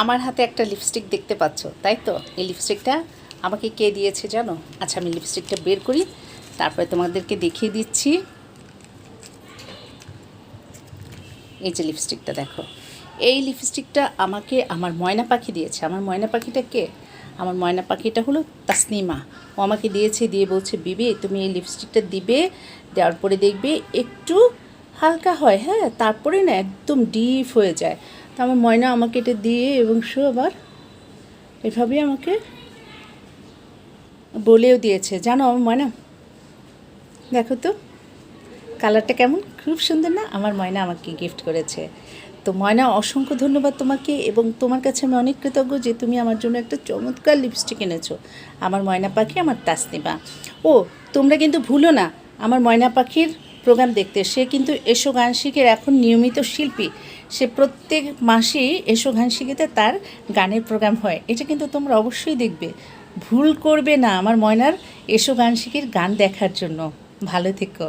আমার হাতে একটা লিপস্টিক দেখতে পাচ্ছ, তাই তো? এই লিপস্টিকটা আমাকে কে দিয়েছে জানো? আচ্ছা, আমি লিপস্টিকটা বের করি, তারপরে তোমাদেরকে দেখিয়ে দিচ্ছি। এই যে লিপস্টিকটা দেখো, এই লিপস্টিকটা আমাকে আমার ময়না পাখি দিয়েছে। আমার ময়না পাখিটা কে? আমার ময়না পাখিটা হলো তাসনিমা। ও আমাকে দিয়েছে, দিয়ে বলছে, বিবি তুমি এই লিপস্টিকটা দিবে, দেওয়ার পরে দেখবে একটু হালকা হয়, হ্যাঁ, তারপরে না একদম ডিপ হয়ে যায়। তো আমার ময়না আমাকে এটা দিয়ে এবং আবার এভাবেই আমাকে বলেও দিয়েছে, জানো আমার ময়না, দেখো তো কালারটা কেমন, খুব সুন্দর না? আমার ময়না আমাকে গিফট করেছে। তো ময়না, অসংখ্য ধন্যবাদ তোমাকে, এবং তোমার কাছে আমি অনেক কৃতজ্ঞ যে তুমি আমার জন্য একটা চমৎকার লিপস্টিক এনেছো। আমার ময়না পাখি, আমার তাসনিমা। ও, তোমরা কিন্তু ভুলো না আমার ময়না পাখির প্রোগ্রাম দেখতে। সে কিন্তু এসো গান শিখের এখন নিয়মিত শিল্পী। সে প্রত্যেক মাসেই এসো গান শিখিতে তার গানের প্রোগ্রাম হয়। এটা কিন্তু তোমরা অবশ্যই দেখবে, ভুল করবে না আমার ময়নার এসো গান শিখির গান দেখার জন্য। ভালো থেকো।